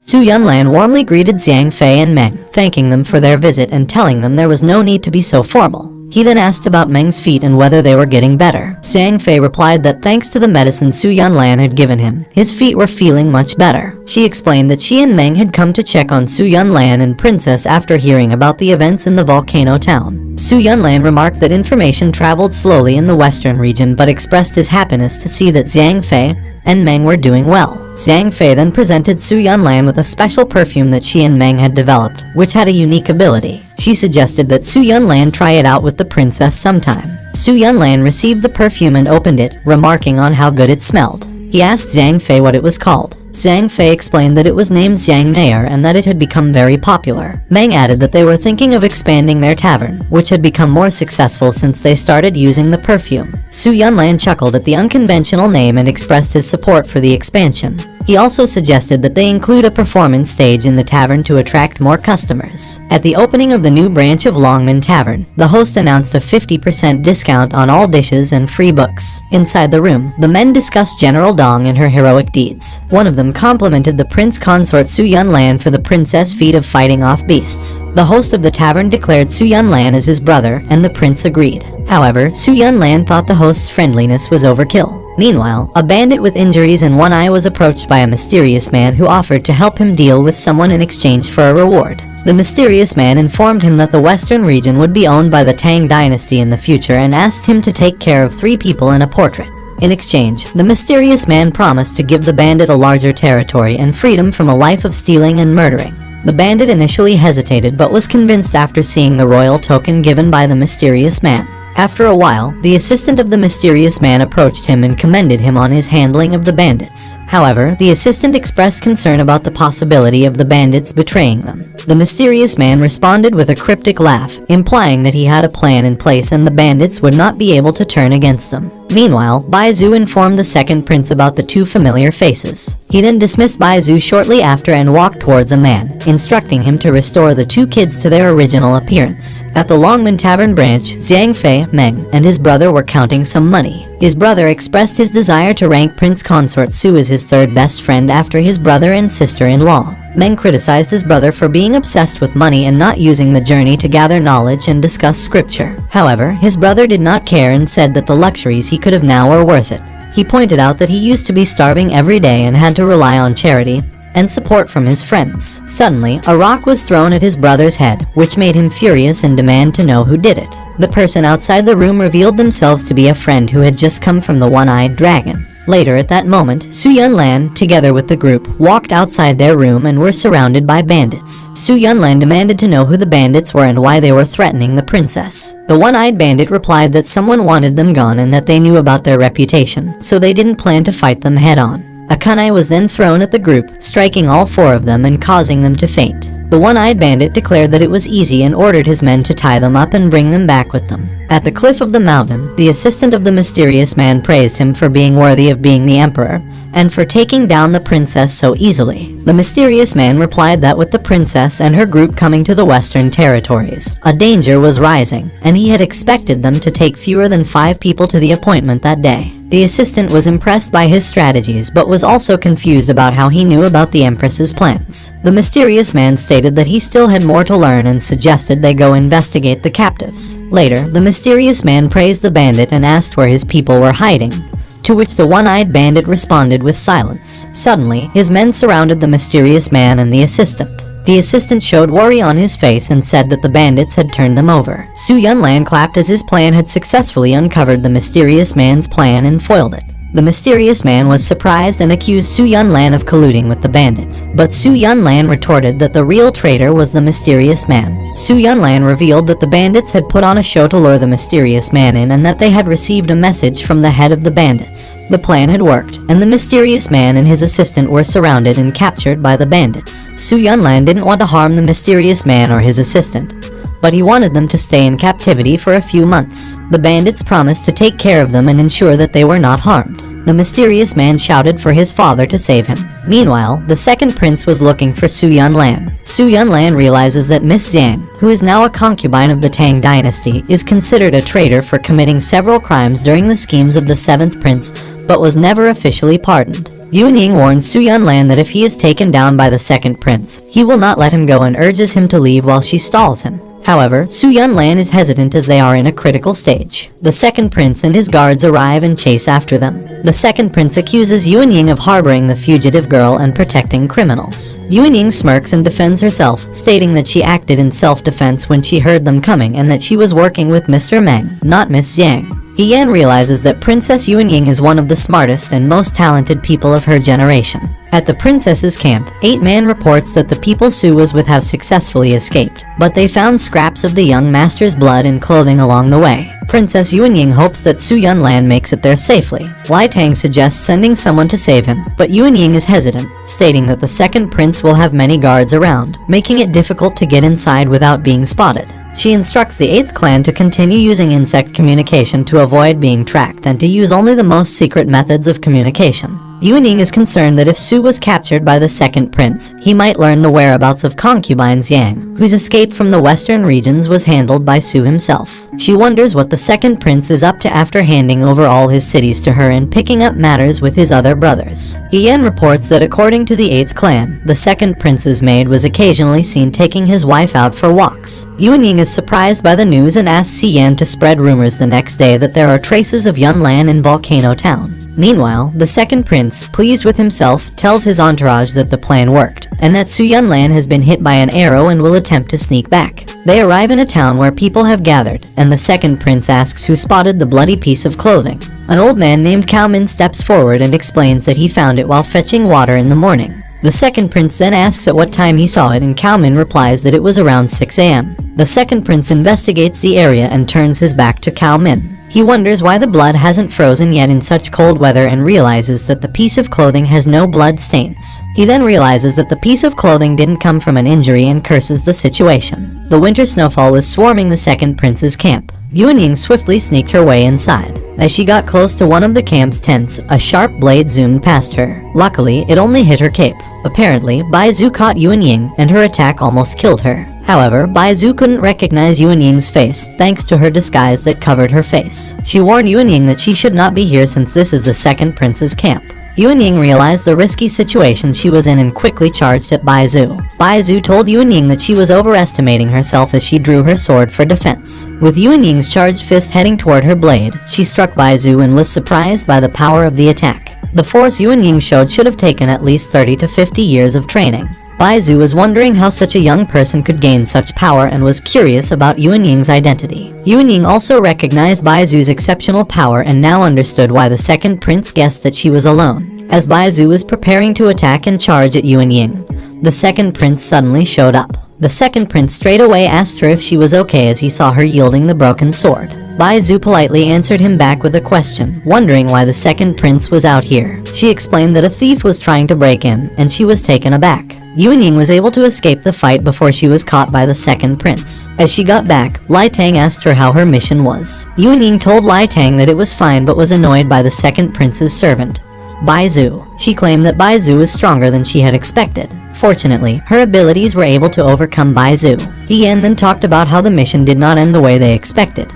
Su Yunlan warmly greeted Zhang Fei and Meng, thanking them for their visit and telling them there was no need to be so formal. He then asked about Meng's feet and whether they were getting better. Zhang Fei replied that thanks to the medicine Su Yunlan had given him, his feet were feeling much better. She explained that she and Meng had come to check on Su Yunlan and Princess after hearing about the events in the volcano town. Su Yunlan remarked that information traveled slowly in the western region but expressed his happiness to see that Zhang Fei and Meng were doing well. Zhang Fei then presented Su Yunlan with a special perfume that she and Meng had developed, which had a unique ability. She suggested that Su Yunlan try it out with the princess sometime. Su Yunlan received the perfume and opened it, remarking on how good it smelled. He asked Zhang Fei what it was called. Zhang Fei explained that it was named Zhang Mayer and that it had become very popular. Meng added that they were thinking of expanding their tavern, which had become more successful since they started using the perfume. Su Yunlan chuckled at the unconventional name and expressed his support for the expansion. He also suggested that they include a performance stage in the tavern to attract more customers. At the opening of the new branch of Longman Tavern, the host announced a 50% discount on all dishes and free books. Inside the room, the men discussed General Dong and her heroic deeds. One of them complimented the prince consort Su Yunlan for the princess feat of fighting off beasts. The host of the tavern declared Su Yunlan as his brother, and the prince agreed. However, Su Yunlan thought the host's friendliness was overkill. Meanwhile, a bandit with injuries in one eye was approached by a mysterious man who offered to help him deal with someone in exchange for a reward. The mysterious man informed him that the western region would be owned by the Tang dynasty in the future and asked him to take care of 3 people and a portrait. In exchange, the mysterious man promised to give the bandit a larger territory and freedom from a life of stealing and murdering. The bandit initially hesitated but was convinced after seeing the royal token given by the mysterious man. After a while, the assistant of the mysterious man approached him and commended him on his handling of the bandits. However, the assistant expressed concern about the possibility of the bandits betraying them. The mysterious man responded with a cryptic laugh, implying that he had a plan in place and the bandits would not be able to turn against them. Meanwhile, Bai Zhu informed the second prince about the 2 familiar faces. He then dismissed Bai Zhu shortly after and walked towards a man, instructing him to restore the 2 kids to their original appearance. At the Longman Tavern branch, Zhang Fei, Meng, and his brother were counting some money. His brother expressed his desire to rank Prince Consort Su as his 3rd best friend after his brother and sister-in-law. Meng criticized his brother for being obsessed with money and not using the journey to gather knowledge and discuss scripture. However, his brother did not care and said that the luxuries he could have now were worth it. He pointed out that he used to be starving every day and had to rely on charity and support from his friends. Suddenly, a rock was thrown at his brother's head, which made him furious and demand to know who did it. The person outside the room revealed themselves to be a friend who had just come from the one-eyed dragon. Later at that moment, Su Yunlan, together with the group, walked outside their room and were surrounded by bandits. Su Yunlan demanded to know who the bandits were and why they were threatening the princess. The one-eyed bandit replied that someone wanted them gone and that they knew about their reputation, so they didn't plan to fight them head-on. A kunai was then thrown at the group, striking all 4 of them and causing them to faint. The one-eyed bandit declared that it was easy and ordered his men to tie them up and bring them back with them. At the cliff of the mountain, the assistant of the mysterious man praised him for being worthy of being the emperor, and for taking down the princess so easily. The mysterious man replied that with the princess and her group coming to the western territories, a danger was rising, and he had expected them to take fewer than 5 people to the appointment that day. The assistant was impressed by his strategies but was also confused about how he knew about the Empress's plans. The mysterious man stated that he still had more to learn and suggested they go investigate the captives. Later, the mysterious man praised the bandit and asked where his people were hiding, to which the one-eyed bandit responded with silence. Suddenly, his men surrounded the mysterious man and the assistant. The assistant showed worry on his face and said that the bandits had turned them over. Su Yunlan clapped as his plan had successfully uncovered the mysterious man's plan and foiled it. The mysterious man was surprised and accused Su Yunlan of colluding with the bandits, but Su Yunlan retorted that the real traitor was the mysterious man. Su Yunlan revealed that the bandits had put on a show to lure the mysterious man in and that they had received a message from the head of the bandits. The plan had worked, and the mysterious man and his assistant were surrounded and captured by the bandits. Su Yunlan didn't want to harm the mysterious man or his assistant, but he wanted them to stay in captivity for a few months. The bandits promised to take care of them and ensure that they were not harmed. The mysterious man shouted for his father to save him. Meanwhile, the second prince was looking for Su Yunlan. Su Yunlan realizes that Miss Zhang, who is now a concubine of the Tang dynasty, is considered a traitor for committing several crimes during the schemes of the 7th prince, but was never officially pardoned. Yuanying warns Su Yunlan that if he is taken down by the second prince, he will not let him go and urges him to leave while she stalls him. However, Su Yunlan is hesitant as they are in a critical stage. The second prince and his guards arrive and chase after them. The second prince accuses Yuanying of harboring the fugitive girl and protecting criminals. Yuanying smirks and defends herself, stating that she acted in self-defense when she heard them coming and that she was working with Mr. Meng, not Miss Zhang. Yan realizes that Princess Yuanying is one of the smartest and most talented people of her generation. At the princess's camp, 8-Man reports that the people Su was with have successfully escaped, but they found scraps of the young master's blood and clothing along the way. Princess Yuanying hopes that Su Yunlan makes it there safely. Lai Tang suggests sending someone to save him, but Yuanying is hesitant, stating that the second prince will have many guards around, making it difficult to get inside without being spotted. She instructs the 8th clan to continue using insect communication to avoid being tracked and to use only the most secret methods of communication. Yuanying is concerned that if Su was captured by the second prince, he might learn the whereabouts of concubine Zhang, whose escape from the western regions was handled by Su himself. She wonders what the second prince is up to after handing over all his cities to her and picking up matters with his other brothers. Yan reports that according to the 8th clan, the second prince's maid was occasionally seen taking his wife out for walks. Yuanying is surprised by the news and asks Yan to spread rumors the next day that there are traces of Yunlan in Volcano Town. Meanwhile, the second prince, pleased with himself, tells his entourage that the plan worked, and that Su Yunlan has been hit by an arrow and will attempt to sneak back. They arrive in a town where people have gathered, and the second prince asks who spotted the bloody piece of clothing. An old man named Cao Min steps forward and explains that he found it while fetching water in the morning. The second prince then asks at what time he saw it, and Cao Min replies that it was around 6 a.m. The second prince investigates the area and turns his back to Cao Min. He wonders why the blood hasn't frozen yet in such cold weather and realizes that the piece of clothing has no blood stains. He then realizes that the piece of clothing didn't come from an injury and curses the situation. The winter snowfall was swarming the second prince's camp. Yuanying swiftly sneaked her way inside. As she got close to one of the camp's tents, a sharp blade zoomed past her. Luckily, it only hit her cape. Apparently, Bai Zhu caught Yuanying, and her attack almost killed her. However, Bai Zhu couldn't recognize Yuanying's face, thanks to her disguise that covered her face. She warned Yuanying that she should not be here since this is the second prince's camp. Yuanying realized the risky situation she was in and quickly charged at Bai Zhu. Bai Zhu told Yuanying that she was overestimating herself as she drew her sword for defense. With Yuanying's charged fist heading toward her blade, she struck Bai Zhu and was surprised by the power of the attack. The force Yuanying showed should have taken at least 30 to 50 years of training. Bai Zhu was wondering how such a young person could gain such power and was curious about Yuanying's identity. Yuanying also recognized Bai Zhu's exceptional power and now understood why the second prince guessed that she was alone. As Bai Zhu was preparing to attack and charge at Yuanying, the second prince suddenly showed up. The second prince straight away asked her if she was okay as he saw her yielding the broken sword. Bai Zhu politely answered him back with a question, wondering why the second prince was out here. She explained that a thief was trying to break in, and she was taken aback. Yuanying was able to escape the fight before she was caught by the second prince. As she got back, Lai Tang asked her how her mission was. Yuanying told Lai Tang that it was fine but was annoyed by the second prince's servant, Bai Zhu. She claimed that Bai Zhu was stronger than she had expected. Fortunately, her abilities were able to overcome Bai Zhu. Yan then talked about how the mission did not end the way they expected.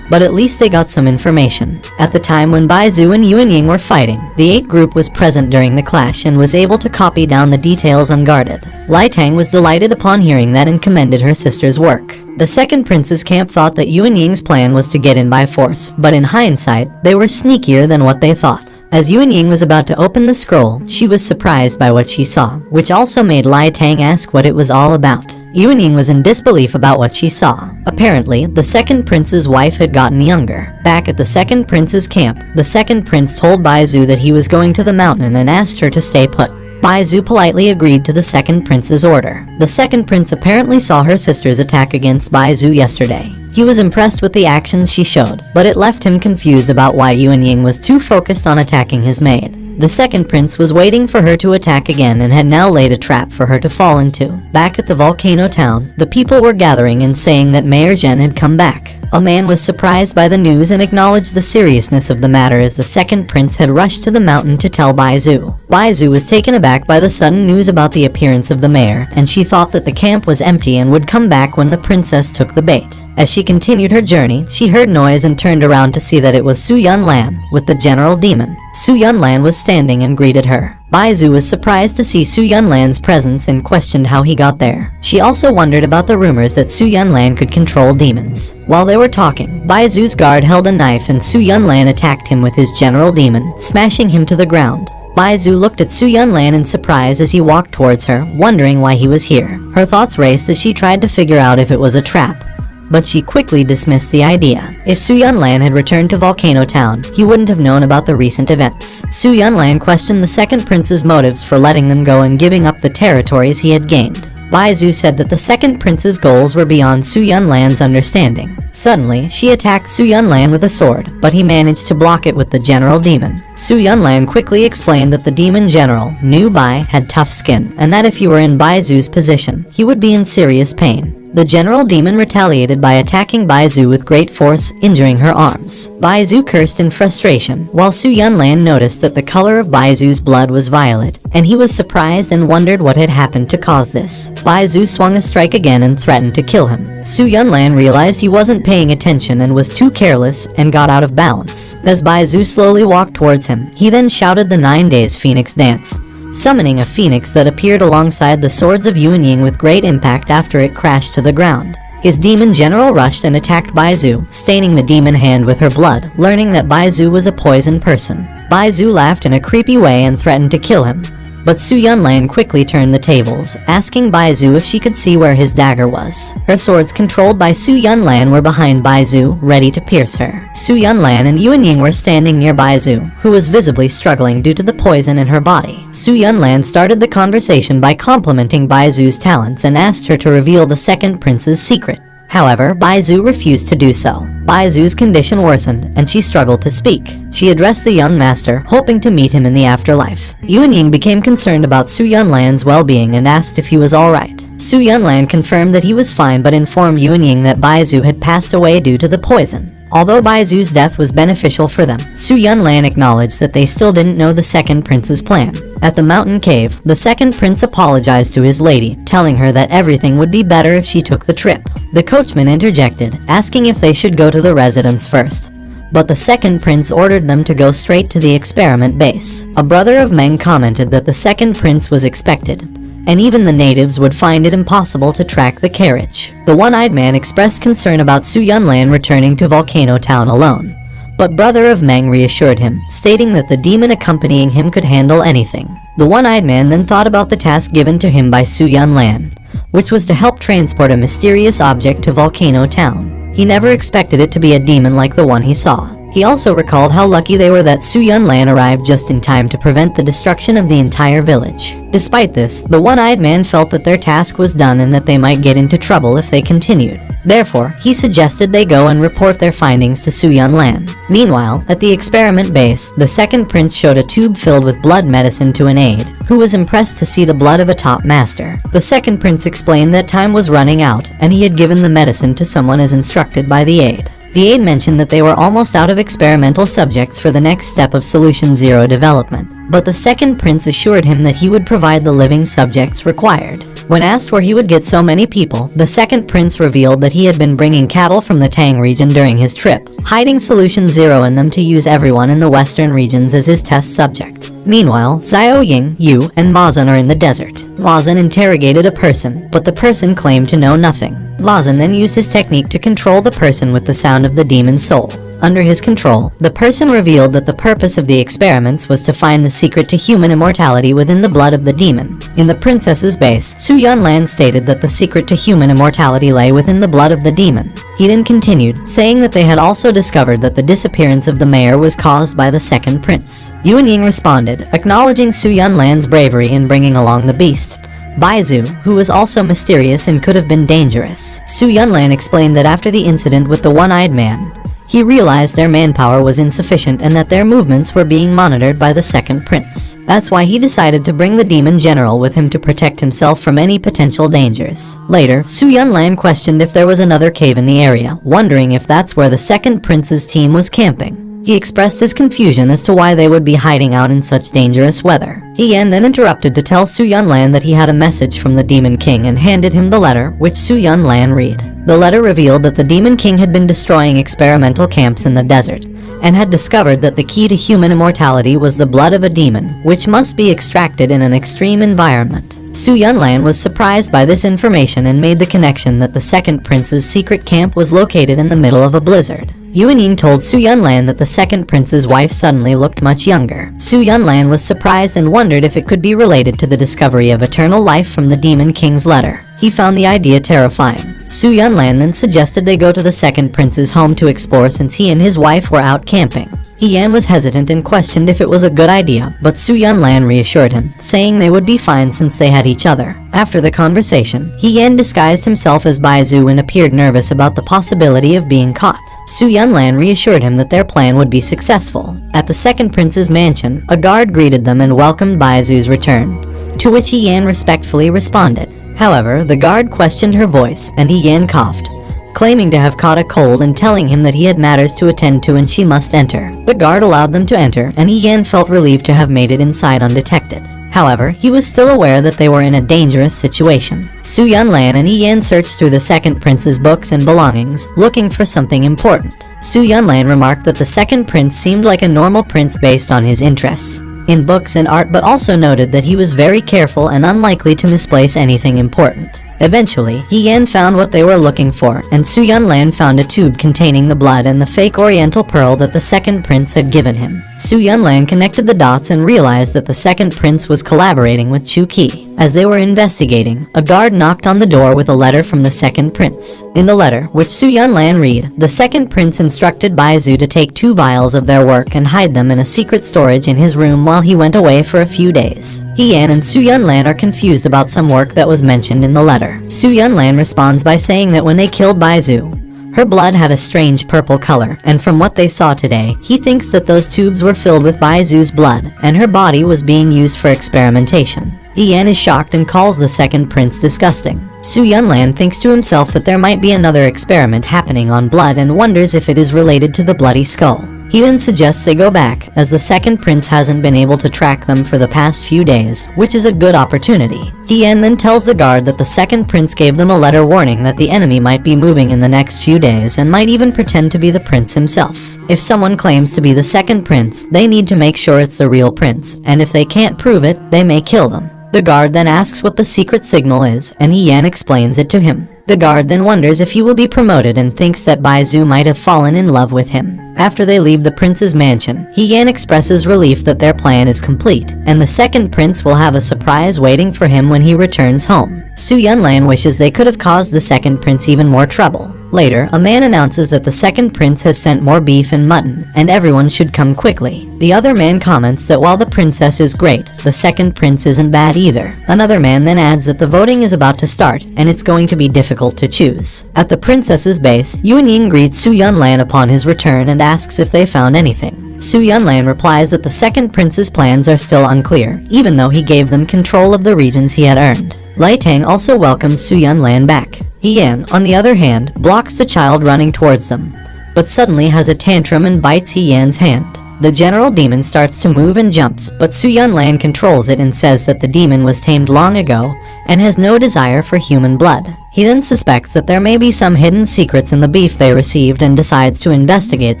But at least they got some information. At the time when Bai Zhu and Yuanying were fighting, the 8 group was present during the clash and was able to copy down the details unguarded. Lai Tang was delighted upon hearing that and commended her sister's work. The second prince's camp thought that Yuanying's plan was to get in by force, but in hindsight, they were sneakier than what they thought. As Yuanying was about to open the scroll, she was surprised by what she saw, which also made Lai Tang ask what it was all about. Yuanying was in disbelief about what she saw. Apparently, the second prince's wife had gotten younger. Back at the second prince's camp, the second prince told Bai Zhu that he was going to the mountain and asked her to stay put. Bai Zhu politely agreed to the second prince's order. The second prince apparently saw her sister's attack against Bai Zhu yesterday. He was impressed with the actions she showed, but it left him confused about why Yuanying was too focused on attacking his maid. The second prince was waiting for her to attack again and had now laid a trap for her to fall into. Back at the volcano town, the people were gathering and saying that Mayor Zhen had come back. A man was surprised by the news and acknowledged the seriousness of the matter as the second prince had rushed to the mountain to tell Bai Zhu. Bai Zhu was taken aback by the sudden news about the appearance of the mayor, and she thought that the camp was empty and would come back when the princess took the bait. As she continued her journey, she heard noise and turned around to see that it was Su Yunlan with the general demon. Su Yunlan was standing and greeted her. Baizu was surprised to see Su Yunlan's presence and questioned how he got there. She also wondered about the rumors that Su Yunlan could control demons. While they were talking, Baizu's guard held a knife and Su Yunlan attacked him with his general demon, smashing him to the ground. Baizu looked at Su Yunlan in surprise as he walked towards her, wondering why he was here. Her thoughts raced as she tried to figure out if it was a trap, but she quickly dismissed the idea. If Su Yunlan had returned to Volcano Town, he wouldn't have known about the recent events. Su Yunlan questioned the second prince's motives for letting them go and giving up the territories he had gained. Baizu said that the second prince's goals were beyond Su Yunlan's understanding. Suddenly, she attacked Su Yunlan with a sword, but he managed to block it with the general demon. Su Yunlan quickly explained that the demon general, Nu Bai, had tough skin, and that if he were in Baizu's position, he would be in serious pain. The general demon retaliated by attacking Baizu with great force, injuring her arms. Baizu cursed in frustration, while Su Yunlan noticed that the color of Baizu's blood was violet, and he was surprised and wondered what had happened to cause this. Baizu swung a strike again and threatened to kill him. Su Yunlan realized he wasn't paying attention and was too careless and got out of balance. As Baizu slowly walked towards him, he then shouted the 9 days Phoenix dance, summoning a phoenix that appeared alongside the swords of Yuan Ying with great impact after it crashed to the ground. His demon general rushed and attacked Baizu, staining the demon hand with her blood, learning that Baizu was a poison person. Baizu laughed in a creepy way and threatened to kill him. But Su Yunlan quickly turned the tables, asking Baizu if she could see where his dagger was. Her swords controlled by Su Yunlan were behind Baizu, ready to pierce her. Su Yunlan and Yuan Ying were standing near Baizu, who was visibly struggling due to the poison in her body. Su Yunlan started the conversation by complimenting Baizu's talents and asked her to reveal the second prince's secret. However, Baizu refused to do so. Baizu's condition worsened, and she struggled to speak. She addressed the young master, hoping to meet him in the afterlife. Yuan Ying became concerned about Su Yunlan's well-being and asked if he was alright. Su Yunlan confirmed that he was fine but informed Yuan Ying that Baizu had passed away due to the poison. Although Baizu's death was beneficial for them, Su Yunlan acknowledged that they still didn't know the second prince's plan. At the mountain cave, the second prince apologized to his lady, telling her that everything would be better if she took the trip. The coachman interjected, asking if they should go to the residence first, but the second prince ordered them to go straight to the experiment base. A brother of Meng commented that the second prince was expected, and even the natives would find it impossible to track the carriage. The one-eyed man expressed concern about Su Yunlan returning to Volcano Town alone, but brother of Meng reassured him, stating that the demon accompanying him could handle anything. The one-eyed man then thought about the task given to him by Su Yunlan, which was to help transport a mysterious object to Volcano Town. He never expected it to be a demon like the one he saw. He also recalled how lucky they were that Su Yunlan arrived just in time to prevent the destruction of the entire village. Despite this, the one-eyed man felt that their task was done and that they might get into trouble if they continued. Therefore, he suggested they go and report their findings to Su Yunlan. Meanwhile, at the experiment base, the second prince showed a tube filled with blood medicine to an aide, who was impressed to see the blood of a top master. The second prince explained that time was running out, and he had given the medicine to someone as instructed by the aide. The aide mentioned that they were almost out of experimental subjects for the next step of Solution Zero development, but the second prince assured him that he would provide the living subjects required. When asked where he would get so many people, the second prince revealed that he had been bringing cattle from the Tang region during his trip, hiding Solution Zero in them to use everyone in the western regions as his test subject. Meanwhile, Xiao Ying, Yu, and Mazan are in the desert. Mazan interrogated a person, but the person claimed to know nothing. Mazan then used his technique to control the person with the sound of the demon's soul. Under his control, the person revealed that the purpose of the experiments was to find the secret to human immortality within the blood of the demon. In the princess's base, Su Yunlan stated that the secret to human immortality lay within the blood of the demon. He then continued, saying that they had also discovered that the disappearance of the mayor was caused by the second prince. Yuan Ying responded, acknowledging Su Yunlan's bravery in bringing along the beast. Baizu, who was also mysterious and could have been dangerous. Su Yunlan explained that after the incident with the one-eyed man, he realized their manpower was insufficient and that their movements were being monitored by the second prince. That's why he decided to bring the demon general with him to protect himself from any potential dangers. Later, Su Yunlan questioned if there was another cave in the area, wondering if that's where the second prince's team was camping. He expressed his confusion as to why they would be hiding out in such dangerous weather. He Yan then interrupted to tell Su Yunlan that he had a message from the Demon King and handed him the letter, which Su Yunlan read. The letter revealed that the Demon King had been destroying experimental camps in the desert, and had discovered that the key to human immortality was the blood of a demon, which must be extracted in an extreme environment. Su Yunlan was surprised by this information and made the connection that the second prince's secret camp was located in the middle of a blizzard. Yuanying told Su Yunlan that the second prince's wife suddenly looked much younger. Su Yunlan was surprised and wondered if it could be related to the discovery of eternal life from the Demon King's letter. He found the idea terrifying. Su Yunlan then suggested they go to the second prince's home to explore since he and his wife were out camping. He Yan was hesitant and questioned if it was a good idea, but Su Yunlan reassured him, saying they would be fine since they had each other. After the conversation, He Yan disguised himself as Baizu and appeared nervous about the possibility of being caught. Su Yunlan reassured him that their plan would be successful. At the second prince's mansion, a guard greeted them and welcomed Baizu's return, to which He Yan respectfully responded. However, the guard questioned her voice, and He Yan coughed, claiming to have caught a cold and telling him that he had matters to attend to and she must enter. The guard allowed them to enter, and He Yan felt relieved to have made it inside undetected. However, he was still aware that they were in a dangerous situation. Su Yunlan and He Yan searched through the second prince's books and belongings, looking for something important. Su Yunlan remarked that the second prince seemed like a normal prince based on his interests in books and art, but also noted that he was very careful and unlikely to misplace anything important. Eventually, He Yan found what they were looking for, and Su Yunlan found a tube containing the blood and the fake oriental pearl that the second prince had given him. Su Yunlan connected the dots and realized that the second prince was collaborating with Chu Qi. As they were investigating, a guard knocked on the door with a letter from the second prince. In the letter, which Su Yunlan read, the second prince instructed Baizu to take 2 vials of their work and hide them in a secret storage in his room while he went away for a few days. He Yan and Su Yunlan are confused about some work that was mentioned in the letter. Su Yunlan responds by saying that when they killed Baizu, her blood had a strange purple color, and from what they saw today, he thinks that those tubes were filled with Baizu's blood, and her body was being used for experimentation. He Yan is shocked and calls the second prince disgusting. Su Yunlan thinks to himself that there might be another experiment happening on blood and wonders if it is related to the bloody skull. He then suggests they go back, as the second prince hasn't been able to track them for the past few days, which is a good opportunity. He Yan then tells the guard that the second prince gave them a letter warning that the enemy might be moving in the next few days and might even pretend to be the prince himself. If someone claims to be the second prince, they need to make sure it's the real prince, and if they can't prove it, they may kill them. The guard then asks what the secret signal is, and He Yan explains it to him. The guard then wonders if he will be promoted and thinks that Baizu might have fallen in love with him. After they leave the prince's mansion, He Yan expresses relief that their plan is complete, and the second prince will have a surprise waiting for him when he returns home. Su Yunlan wishes they could have caused the second prince even more trouble. Later, a man announces that the second prince has sent more beef and mutton, and everyone should come quickly. The other man comments that while the princess is great, the second prince isn't bad either. Another man then adds that the voting is about to start, and it's going to be difficult to choose. At the princess's base, Yuanying greets Su Yunlan upon his return and asks if they found anything. Su Yunlan replies that the second prince's plans are still unclear, even though he gave them control of the regions he had earned. Lai Tang also welcomes Su Yunlan back. He Yan, on the other hand, blocks the child running towards them, but suddenly has a tantrum and bites He Yan's hand. The general demon starts to move and jumps, but Su Yunlan controls it and says that the demon was tamed long ago and has no desire for human blood. He then suspects that there may be some hidden secrets in the beef they received and decides to investigate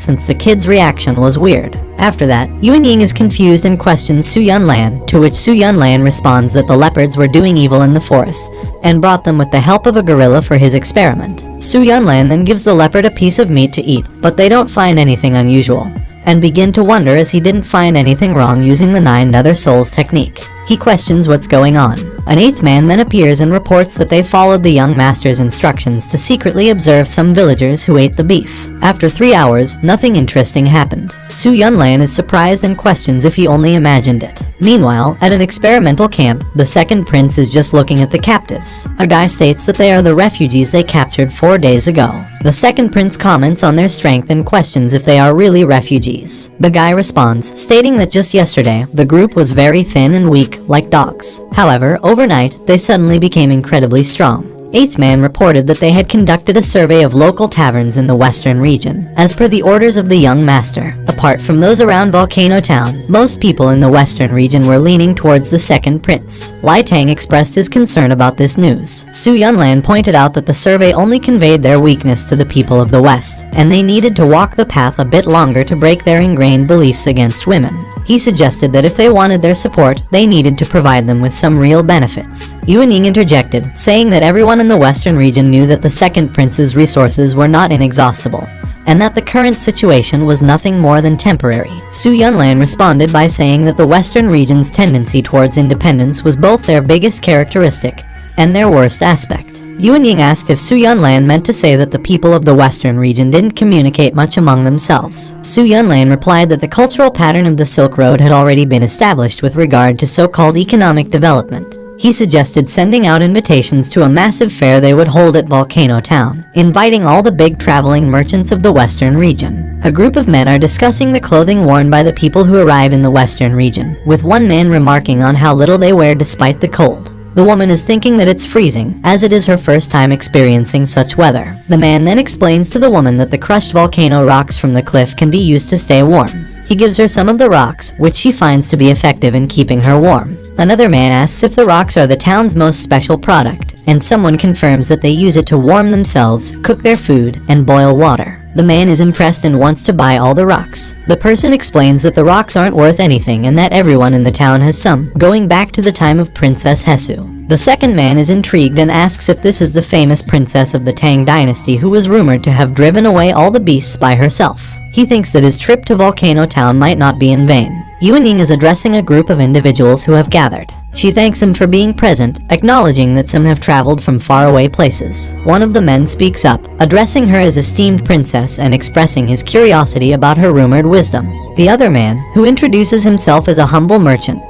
since the kid's reaction was weird. After that, Yuanying is confused and questions Su Yunlan, to which Su Yunlan responds that the leopards were doing evil in the forest and brought them with the help of a gorilla for his experiment. Su Yunlan then gives the leopard a piece of meat to eat, but they don't find anything unusual and begin to wonder as he didn't find anything wrong using the 9 Nether Souls technique. He questions what's going on. An 8th man then appears and reports that they followed the young master's instructions to secretly observe some villagers who ate the beef. After 3 hours, nothing interesting happened. Su Yunlan is surprised and questions if he only imagined it. Meanwhile, at an experimental camp, the second prince is just looking at the captives. A guy states that they are the refugees they captured 4 days ago. The second prince comments on their strength and questions if they are really refugees. The guy responds, stating that just yesterday, the group was very thin and weak, like dogs. However, overnight, they suddenly became incredibly strong. Eighth man reported that they had conducted a survey of local taverns in the western region, as per the orders of the young master. Apart from those around Volcano Town, most people in the western region were leaning towards the second prince. Lai Tang expressed his concern about this news. Su Yunlan pointed out that the survey only conveyed their weakness to the people of the west, and they needed to walk the path a bit longer to break their ingrained beliefs against women. He suggested that if they wanted their support, they needed to provide them with some real benefits. Yuan Ying interjected, saying that everyone in the western region knew that the second prince's resources were not inexhaustible, and that the current situation was nothing more than temporary. Su Yunlan responded by saying that the western region's tendency towards independence was both their biggest characteristic and their worst aspect. Yuan Ying asked if Su Yunlan meant to say that the people of the western region didn't communicate much among themselves. Su Yunlan replied that the cultural pattern of the Silk Road had already been established with regard to so-called economic development. He suggested sending out invitations to a massive fair they would hold at Volcano Town, inviting all the big traveling merchants of the western region. A group of men are discussing the clothing worn by the people who arrive in the western region, with one man remarking on how little they wear despite the cold. The woman is thinking that it's freezing, as it is her first time experiencing such weather. The man then explains to the woman that the crushed volcano rocks from the cliff can be used to stay warm. He gives her some of the rocks, which she finds to be effective in keeping her warm. Another man asks if the rocks are the town's most special product, and someone confirms that they use it to warm themselves, cook their food, and boil water. The man is impressed and wants to buy all the rocks. The person explains that the rocks aren't worth anything and that everyone in the town has some, going back to the time of Princess Hesu. The second man is intrigued and asks if this is the famous princess of the Tang dynasty who was rumored to have driven away all the beasts by herself. He thinks that his trip to Volcano Town might not be in vain. Yuan Ying is addressing a group of individuals who have gathered. She thanks them for being present, acknowledging that some have traveled from faraway places. One of the men speaks up, addressing her as esteemed princess and expressing his curiosity about her rumored wisdom. The other man, who introduces himself as a humble merchant,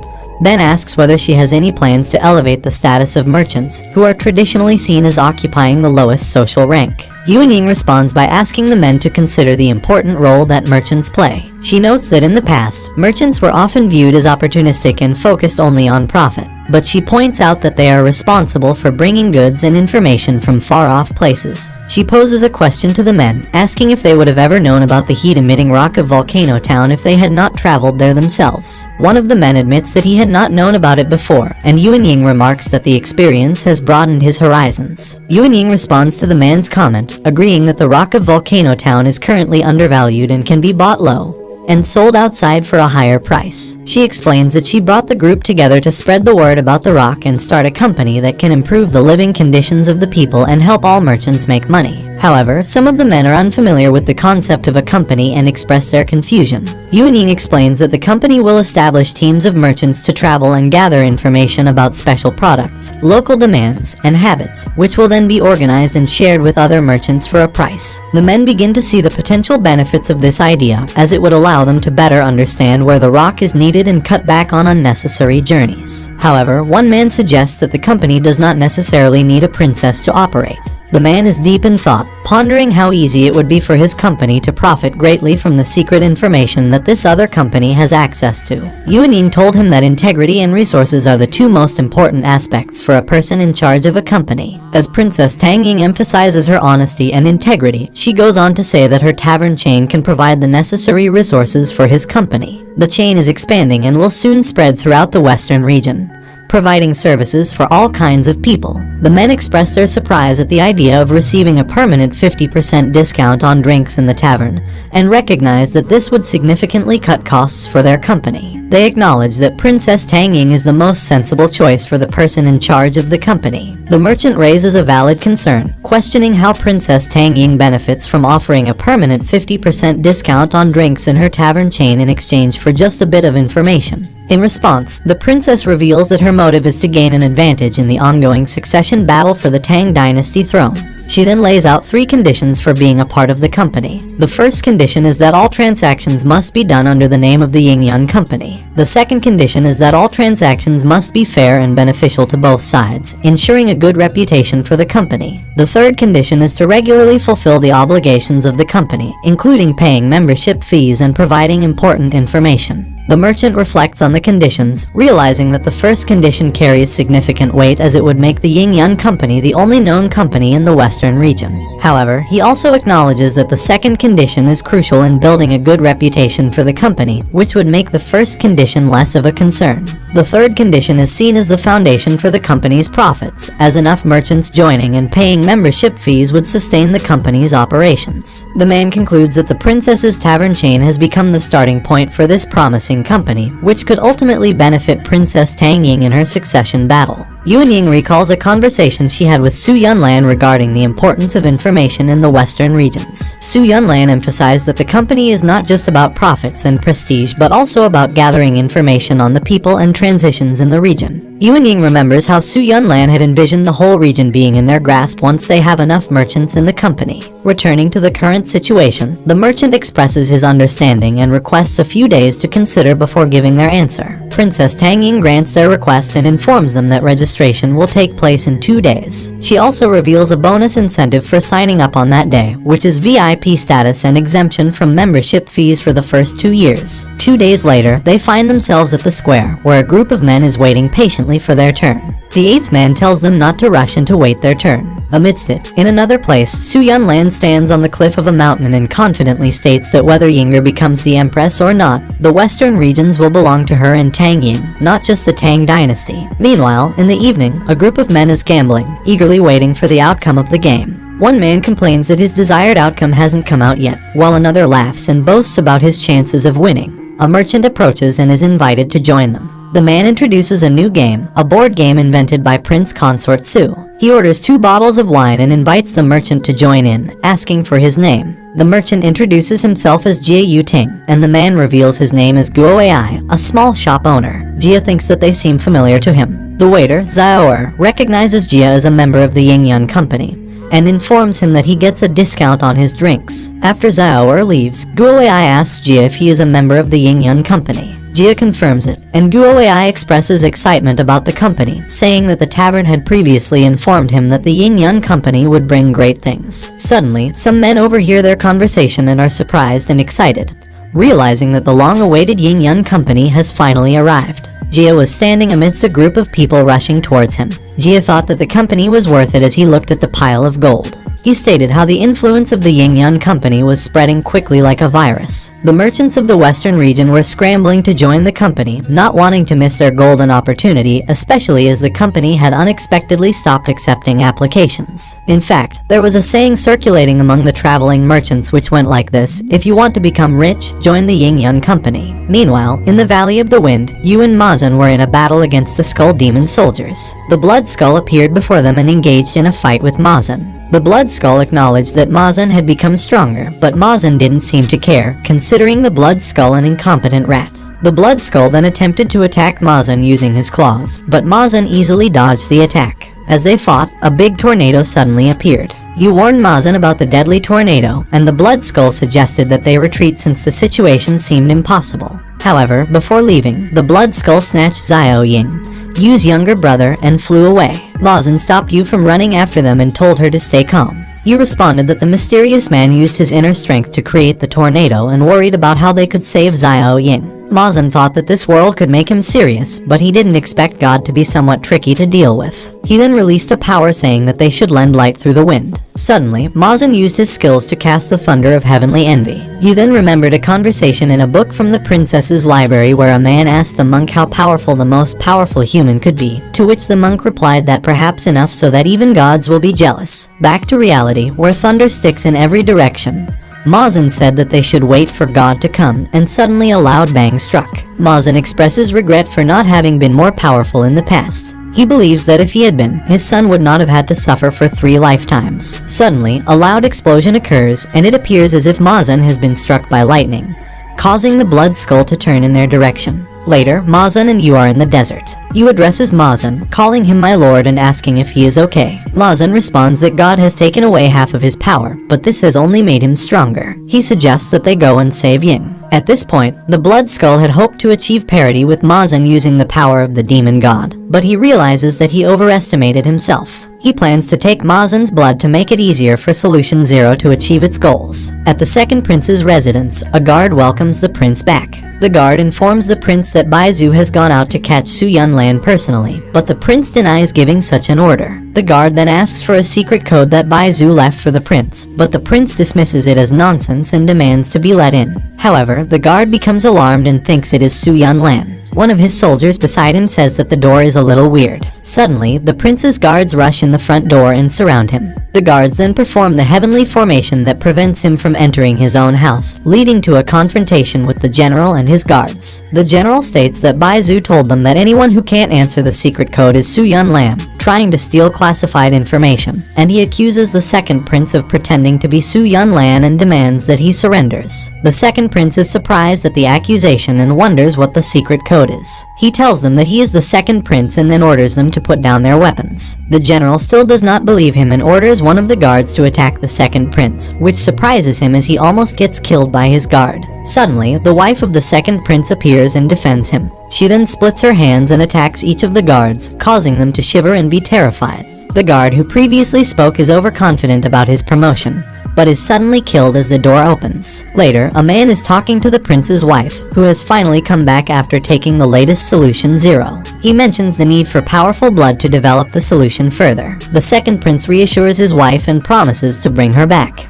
then asks whether she has any plans to elevate the status of merchants, who are traditionally seen as occupying the lowest social rank. Yuan Ying responds by asking the men to consider the important role that merchants play. She notes that in the past, merchants were often viewed as opportunistic and focused only on profit, but she points out that they are responsible for bringing goods and information from far-off places. She poses a question to the men, asking if they would have ever known about the heat-emitting rock of Volcano Town if they had not traveled there themselves. One of the men admits that he had not known about it before, and Yuan Ying remarks that the experience has broadened his horizons. Yuan Ying responds to the man's comment, agreeing that the rock of Volcano Town is currently undervalued and can be bought low and sold outside for a higher price. She explains that she brought the group together to spread the word about the rock and start a company that can improve the living conditions of the people and help all merchants make money. However, some of the men are unfamiliar with the concept of a company and express their confusion. Yuan Ying explains that the company will establish teams of merchants to travel and gather information about special products, local demands, and habits, which will then be organized and shared with other merchants for a price. The men begin to see the potential benefits of this idea, as it would allow them to better understand where the rock is needed and cut back on unnecessary journeys. However, one man suggests that the company does not necessarily need a princess to operate. The man is deep in thought, pondering how easy it would be for his company to profit greatly from the secret information that this other company has access to. Yuan Ying told him that integrity and resources are the two most important aspects for a person in charge of a company. As Princess Tang Ying emphasizes her honesty and integrity, she goes on to say that her tavern chain can provide the necessary resources for his company. The chain is expanding and will soon spread throughout the western region, providing services for all kinds of people. The men expressed their surprise at the idea of receiving a permanent 50% discount on drinks in the tavern, and recognized that this would significantly cut costs for their company. They acknowledge that Princess Tang Ying is the most sensible choice for the person in charge of the company. The merchant raises a valid concern, questioning how Princess Tang Ying benefits from offering a permanent 50% discount on drinks in her tavern chain in exchange for just a bit of information. In response, the princess reveals that her motive is to gain an advantage in the ongoing succession battle for the Tang dynasty throne. She then lays out 3 conditions for being a part of the company. The first condition is that all transactions must be done under the name of the Yingyun Company. The second condition is that all transactions must be fair and beneficial to both sides, ensuring a good reputation for the company. The third condition is to regularly fulfill the obligations of the company, including paying membership fees and providing important information. The merchant reflects on the conditions, realizing that the first condition carries significant weight as it would make the Ying-Yun Company the only known company in the Western region. However, he also acknowledges that the second condition is crucial in building a good reputation for the company, which would make the first condition less of a concern. The third condition is seen as the foundation for the company's profits, as enough merchants joining and paying membership fees would sustain the company's operations. The man concludes that the Princess's Tavern chain has become the starting point for this promising company, which could ultimately benefit Princess Tang Ying in her succession battle. Yuan Ying recalls a conversation she had with Su Yunlan regarding the importance of information in the Western regions. Su Yunlan emphasized that the company is not just about profits and prestige but also about gathering information on the people and transitions in the region. Yuan Ying remembers how Su Yunlan had envisioned the whole region being in their grasp once they have enough merchants in the company. Returning to the current situation, the merchant expresses his understanding and requests a few days to consider before giving their answer. Princess Tang Ying grants their request and informs them that registration will take place in 2 days. She also reveals a bonus incentive for signing up on that day, which is VIP status and exemption from membership fees for the first 2 years. 2 days later, they find themselves at the square, where a group of men is waiting patiently for their turn. The eighth man tells them not to rush and to wait their turn. Amidst it, in another place, Su Yunlan stands on the cliff of a mountain and confidently states that whether Yinger becomes the empress or not, the western regions will belong to her and Tang Ying, not just the Tang dynasty. Meanwhile, in the evening, a group of men is gambling, eagerly waiting for the outcome of the game. One man complains that his desired outcome hasn't come out yet, while another laughs and boasts about his chances of winning. A merchant approaches and is invited to join them. The man introduces a new game, a board game invented by Prince Consort Su. He orders 2 bottles of wine and invites the merchant to join in, asking for his name. The merchant introduces himself as Jia Yuting, and the man reveals his name as Guo Ai, a small shop owner. Jia thinks that they seem familiar to him. The waiter, Xiaoer, recognizes Jia as a member of the Ying-Yun Company, and informs him that he gets a discount on his drinks. After Xiaoer leaves, Guo Ai asks Jia if he is a member of the Ying-Yun Company. Jia confirms it, and Guo Ai expresses excitement about the company, saying that the tavern had previously informed him that the Ying-Yun Company would bring great things. Suddenly, some men overhear their conversation and are surprised and excited, realizing that the long-awaited Ying-Yun Company has finally arrived. Jia was standing amidst a group of people rushing towards him. Jia thought that the company was worth it as he looked at the pile of gold. He stated how the influence of the Ying-Yun Company was spreading quickly like a virus. The merchants of the western region were scrambling to join the company, not wanting to miss their golden opportunity, especially as the company had unexpectedly stopped accepting applications. In fact, there was a saying circulating among the traveling merchants which went like this: if you want to become rich, join the Ying-Yun Company. Meanwhile, in the Valley of the Wind, Yu and Mazan were in a battle against the Skull Demon soldiers. The Blood Skull appeared before them and engaged in a fight with Mazan. The Blood Skull acknowledged that Mazan had become stronger, but Mazan didn't seem to care, considering the Blood Skull an incompetent rat. The Blood Skull then attempted to attack Mazan using his claws, but Mazan easily dodged the attack. As they fought, a big tornado suddenly appeared. Yu warned Mazan about the deadly tornado, and the Blood Skull suggested that they retreat since the situation seemed impossible. However, before leaving, the Blood Skull snatched Xiao Ying, Yu's younger brother, and flew away. Mazan stopped Yu from running after them and told her to stay calm. Yu responded that the mysterious man used his inner strength to create the tornado and worried about how they could save Xiao Ying. Mazan thought that this world could make him serious, but he didn't expect God to be somewhat tricky to deal with. He then released a power saying that they should lend light through the wind. Suddenly, Mazan used his skills to cast the thunder of heavenly envy. Yu then remembered a conversation in a book from the princess's library where a man asked the monk how powerful the most powerful human could be, to which the monk replied that perhaps enough so that even gods will be jealous. Back to reality, where thunder sticks in every direction, Mazan said that they should wait for God to come, and suddenly a loud bang struck. Mazan expresses regret for not having been more powerful in the past. He believes that if he had been, his son would not have had to suffer for 3 lifetimes. Suddenly, a loud explosion occurs, and it appears as if Mazan has been struck by lightning, causing the Blood Skull to turn in their direction. Later, Mazan and Yu are in the desert. Yu addresses Mazan, calling him my lord and asking if he is okay. Mazan responds that God has taken away half of his power, but this has only made him stronger. He suggests that they go and save Ying. At this point, the Blood Skull had hoped to achieve parity with Mazan using the power of the demon god, but he realizes that he overestimated himself. He plans to take Mazan's blood to make it easier for Solution Zero to achieve its goals. At the second prince's residence, a guard welcomes the prince back. The guard informs the prince that Bai Zhu has gone out to catch Su Yunlan personally, but the prince denies giving such an order. The guard then asks for a secret code that Bai Zhu left for the prince, but the prince dismisses it as nonsense and demands to be let in. However, the guard becomes alarmed and thinks it is Su Yunlan. One of his soldiers beside him says that the door is a little weird. Suddenly, the prince's guards rush in the front door and surround him. The guards then perform the heavenly formation that prevents him from entering his own house, leading to a confrontation with the general and his guards. The general states that Bai Zhu told them that anyone who can't answer the secret code is Su Yunlan, trying to steal classified information, and he accuses the second prince of pretending to be Su Yunlan and demands that he surrenders. The second prince is surprised at the accusation and wonders what the secret code is. He tells them that he is the second prince and then orders them to put down their weapons. The general still does not believe him and orders one of the guards to attack the second prince, which surprises him as he almost gets killed by his guard. Suddenly, the wife of the second prince appears and defends him. She then splits her hands and attacks each of the guards, causing them to shiver and be terrified. The guard who previously spoke is overconfident about his promotion, but is suddenly killed as the door opens. Later, a man is talking to the prince's wife, who has finally come back after taking the latest solution 0. He mentions the need for powerful blood to develop the solution further. The second prince reassures his wife and promises to bring her back.